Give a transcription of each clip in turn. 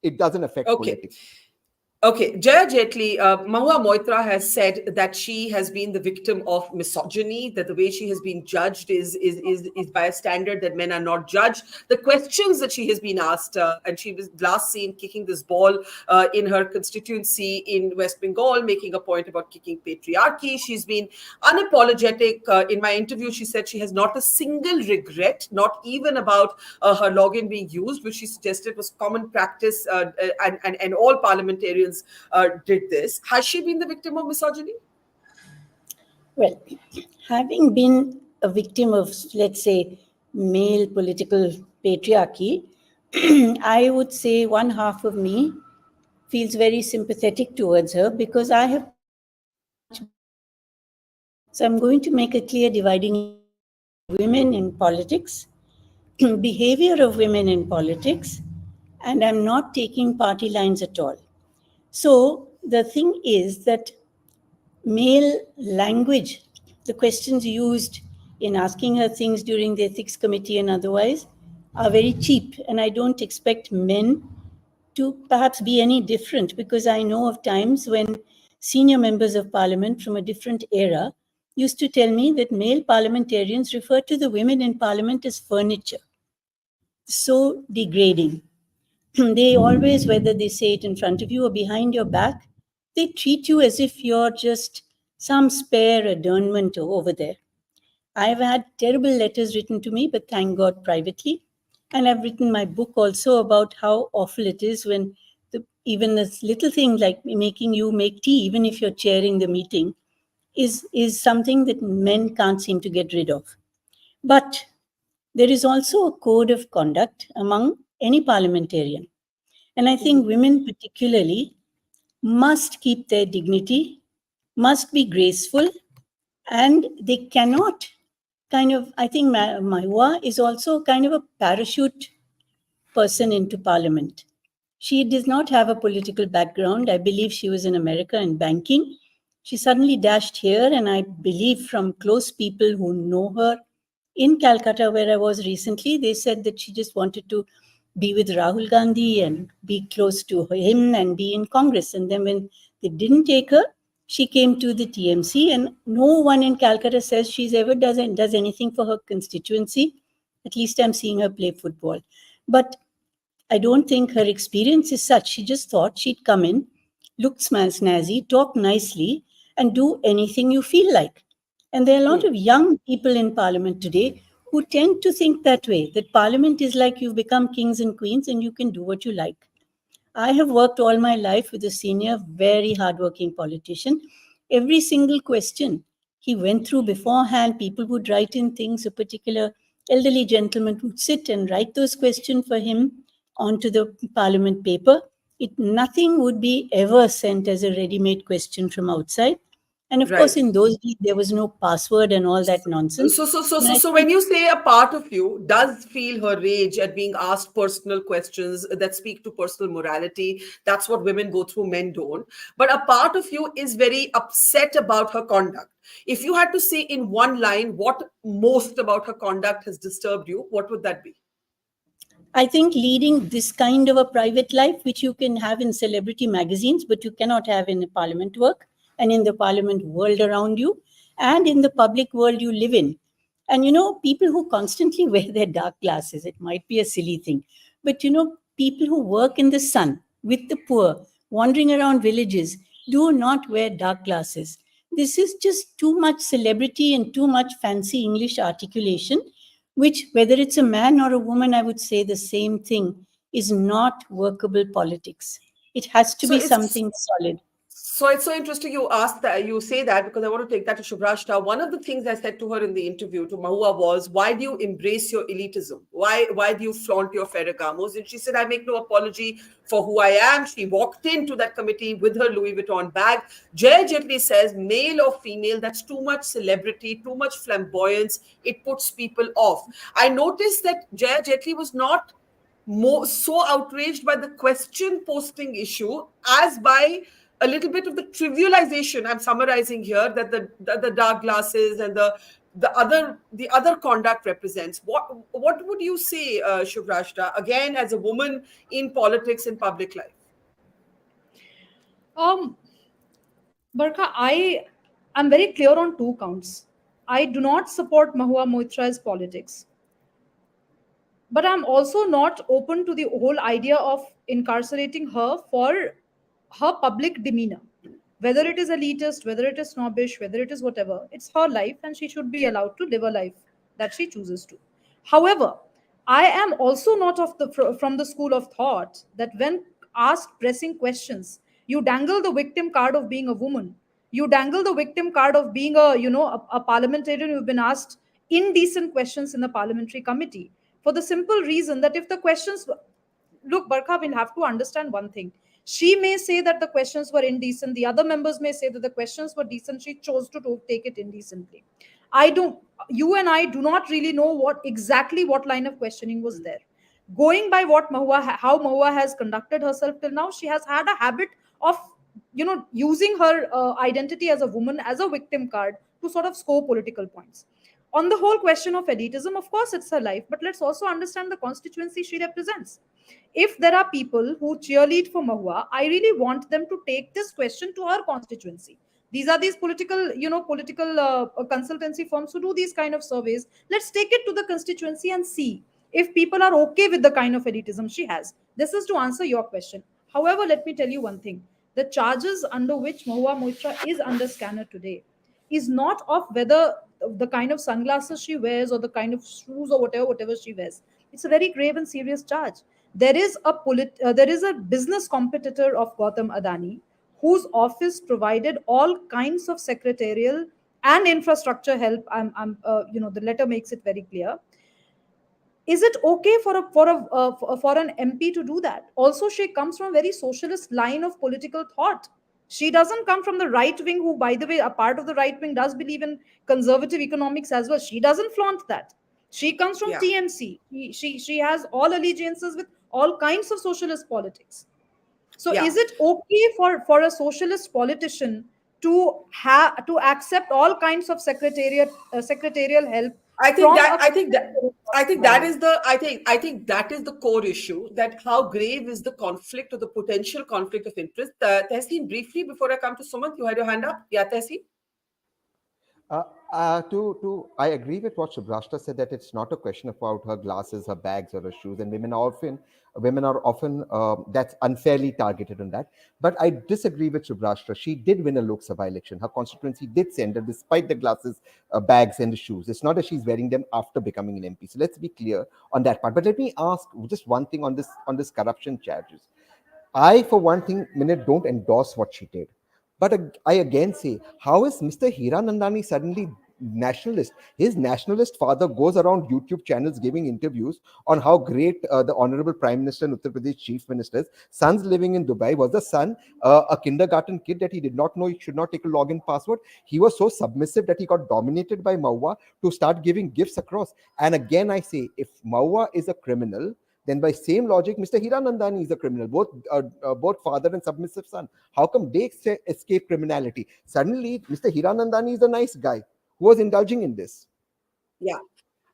it doesn't affect politics. Okay, Jaya Jaitley, Mahua Moitra has said that she has been the victim of misogyny, that the way she has been judged is by a standard that men are not judged. The questions that she has been asked, and she was last seen kicking this ball in her constituency in West Bengal, making a point about kicking patriarchy. She's been unapologetic. In my interview, she said she has not a single regret, not even about her login being used, which she suggested was common practice, and all parliamentarians did this. Has she been the victim of misogyny? Well, having been a victim of, let's say, male political patriarchy, I would say one half of me feels very sympathetic towards her because I have. So I'm going to make a clear dividing line between women in politics, behavior of women in politics, and I'm not taking party lines at all. So the thing is that male language, the questions used in asking her things during the ethics committee and otherwise are very cheap. And I don't expect men to perhaps be any different, because I know of times when senior members of parliament from a different era used to tell me that male parliamentarians refer to the women in parliament as furniture. So degrading. They always, whether they say it in front of you or behind your back, they treat you as if you're just some spare adornment over there. I've had terrible letters written to me, but thank God privately. And I've written my book also about how awful it is when even this little thing like making you make tea, even if you're chairing the meeting, is something that men can't seem to get rid of. But there is also a code of conduct among any parliamentarian. And I think women particularly must keep their dignity, must be graceful, and they cannot I think Mahua is also kind of a parachute person into parliament. She does not have a political background. I believe she was in America in banking. She suddenly dashed here, and I believe from close people who know her in Calcutta, where I was recently, they said that she just wanted to be with Rahul Gandhi and be close to him and be in Congress. And then when they didn't take her, she came to the TMC, and no one in Calcutta says she's ever does anything for her constituency. At least I'm seeing her play football. But I don't think her experience is such. She just thought she'd come in, look snazzy, talk nicely, and do anything you feel like. And there are a lot of young people in Parliament today who tend to think that way, that Parliament is like you've become kings and queens and you can do what you like. I have worked all my life with a senior, very hardworking politician. Every single question he went through beforehand, people would write in things, a particular elderly gentleman would sit and write those questions for him onto the Parliament paper. Nothing would be ever sent as a ready-made question from outside. And of course, in those days, there was no password and all that nonsense. So when you say a part of you does feel her rage at being asked personal questions that speak to personal morality, that's what women go through, men don't. But a part of you is very upset about her conduct. If you had to say in one line what most about her conduct has disturbed you, what would that be? I think leading this kind of a private life, which you can have in celebrity magazines, but you cannot have in parliament work and in the parliament world around you and in the public world you live in. And, people who constantly wear their dark glasses, it might be a silly thing, but, people who work in the sun with the poor, wandering around villages, do not wear dark glasses. This is just too much celebrity and too much fancy English articulation, which, whether it's a man or a woman, I would say the same thing, is not workable politics. It has to be something solid. So it's so interesting you ask that, you say that, because I want to take that to Shubhrastha. One of the things I said to her in the interview to Mahua was, why do you embrace your elitism? Why do you flaunt your Ferragamos? And she said, I make no apology for who I am. She walked into that committee with her Louis Vuitton bag. Jaya Jaitley says, male or female, that's too much celebrity, too much flamboyance. It puts people off. I noticed that Jaya Jaitley was not so outraged by the question posting issue as by a little bit of the trivialization, I'm summarizing here, that the dark glasses and the the other conduct represents. What would you say, Shubhrastha, again as a woman in politics and public life? Um, Barkha, I am very clear on two counts. I do not support Mahua Moitra's politics, but I'm also not open to the whole idea of incarcerating her for her public demeanor. Whether it is elitist, whether it is snobbish, whether it is whatever, it's her life and she should be allowed to live a life that she chooses to. However, I am also not from the school of thought that when asked pressing questions, you dangle the victim card of being a woman. You dangle the victim card of being a parliamentarian who've been asked indecent questions in the parliamentary committee for the simple reason that if the questions look, Barkha will have to understand one thing. She may say that the questions were indecent. The other members may say that the questions were decent. She chose to take it indecently. I don't. You and I do not really know what line of questioning was there. Going by how Mahua has conducted herself till now, she has had a habit of using her identity as a woman as a victim card to sort of score political points. On the whole question of elitism, of course, it's her life, but let's also understand the constituency she represents. If there are people who cheerlead for Mahua, I really want them to take this question to her constituency. These are these political consultancy firms who do these kind of surveys. Let's take it to the constituency and see if people are okay with the kind of elitism she has. This is to answer your question. However, let me tell you one thing. The charges under which Mahua Moitra is under scanner today is not of whether the kind of sunglasses she wears or the kind of shoes or whatever she wears. It's a very grave and serious charge. There is a business competitor of Gautam Adani whose office provided all kinds of secretarial and infrastructure help. The letter makes it very clear. Is it okay for an MP to do that? Also, she comes from a very socialist line of political thought. She doesn't come from the right wing, who, by the way, a part of the right wing does believe in conservative economics as well. She doesn't flaunt that. She comes from Yeah. TMC. She has all allegiances with all kinds of socialist politics. So, Yeah. is it okay for a socialist politician to accept all kinds of secretarial help I think from that a I think that I think that Right. is the I think that is the core issue. That how grave is the conflict or the potential conflict of interest? Tehseen, briefly before I come to Sumanth, you had your hand up. Yeah, Tehseen. I agree with what Shubhrastha said, that it's not a question about her glasses, her bags, or her shoes, and women are often that's unfairly targeted on that. But I disagree with Shubhrastha. She did win a Lok Sabha election. Her constituency did send her, despite the glasses, bags, and the shoes. It's not that she's wearing them after becoming an MP. So let's be clear on that part. But let me ask just one thing on this corruption charges. I, for one thing, minute don't endorse what she did. But I again say, how is Mr. Hiranandani suddenly nationalist? His nationalist father goes around YouTube channels giving interviews on how great the Honorable Prime Minister and Uttar Pradesh Chief Minister is. Son's living in Dubai. Was the son a kindergarten kid that he did not know he should not take a login password? He was so submissive that he got dominated by Mahua to start giving gifts across. And again, I say, if Mahua is a criminal, then by same logic, Mr. Hiranandani is a criminal, both father and submissive son. How come they escape criminality? Suddenly, Mr. Hiranandani is a nice guy who was indulging in this. Yeah.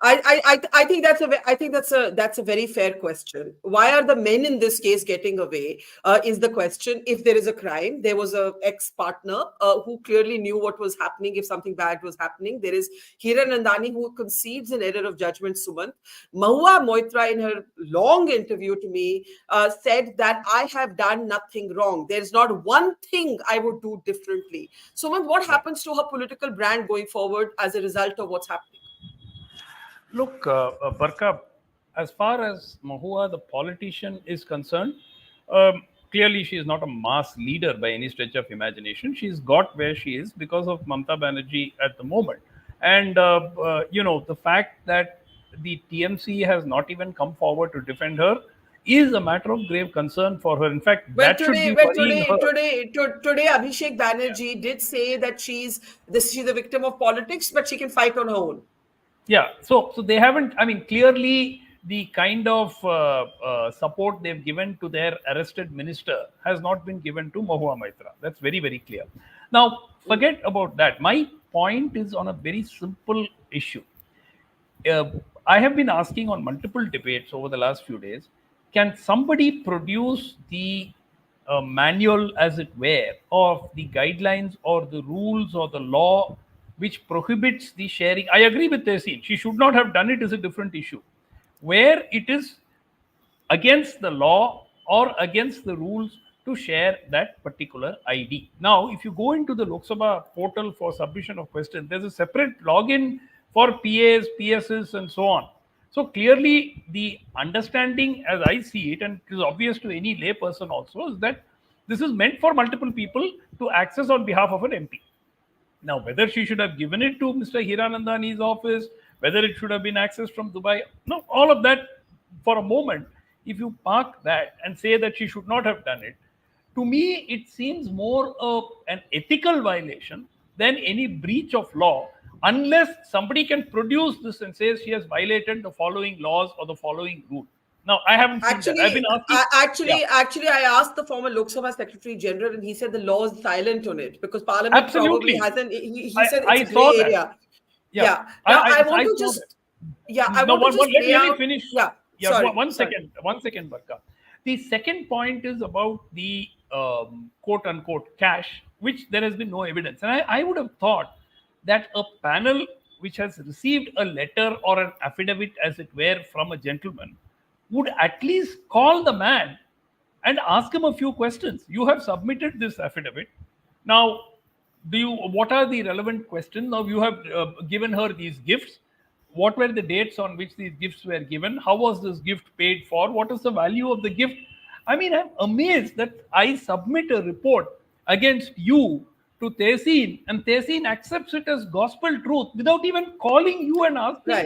I think that's a very fair question. Why are the men in this case getting away? Is the question. If there is a crime, there was a ex-partner who clearly knew what was happening if something bad was happening. There is Hiranandani who concedes an error of judgment. Sumanth, Mahua Moitra, in her long interview to me, said that I have done nothing wrong. There is not one thing I would do differently. Sumanth, what happens to her political brand going forward as a result of what's happening? Look, Barkha, as far as Mahua, the politician, is concerned, clearly she is not a mass leader by any stretch of imagination. She's got where she is because of Mamata Banerjee at the moment. And, the fact that the TMC has not even come forward to defend her is a matter of grave concern for her. In fact, that should be worrying her. Today, Abhishek Banerjee did say that she's the victim of politics, but she can fight on her own. Yeah, so they haven't. I mean, clearly the kind of support they've given to their arrested minister has not been given to Mahua Moitra. That's very, very clear. Now, forget about that. My point is on a very simple issue. I have been asking on multiple debates over the last few days, can somebody produce the manual, as it were, of the guidelines or the rules or the law which prohibits the sharing? I agree with Tehseen. She should not have done it, is a different issue. Where it is against the law or against the rules to share that particular ID. Now, if you go into the Lok Sabha portal for submission of questions, there's a separate login for PAs, PSs, and so on. So clearly, the understanding, as I see it, and it is obvious to any lay person also, is that this is meant for multiple people to access on behalf of an MP. Now, whether she should have given it to Mr. Hiranandani's office, whether it should have been accessed from Dubai, no, all of that for a moment, if you park that and say that she should not have done it, to me, it seems more of an ethical violation than any breach of law, unless somebody can produce this and says she has violated the following laws or the following rule. Now, I haven't seen that. I've been asking. Actually, I asked the former Lok Sabha Secretary General, and he said the law is silent on it because Parliament Absolutely. probably hasn't. He said I it's a saw grey that. area. Yeah. Now, I saw want to that. just. Yeah, I No, want to just let lay me out. finish. Yeah. Sorry, Sorry. one second, Barkha. The second point is about the quote unquote cash, which there has been no evidence. And I would have thought that a panel which has received a letter or an affidavit, as it were, from a gentleman would at least call the man and ask him a few questions. You have submitted this affidavit. Now, what are the relevant questions? Now, you have given her these gifts. What were the dates on which these gifts were given? How was this gift paid for? What is the value of the gift? I mean, I'm amazed that I submit a report against you to Tehseen, and Tehseen accepts it as gospel truth without even calling you and asking, Right.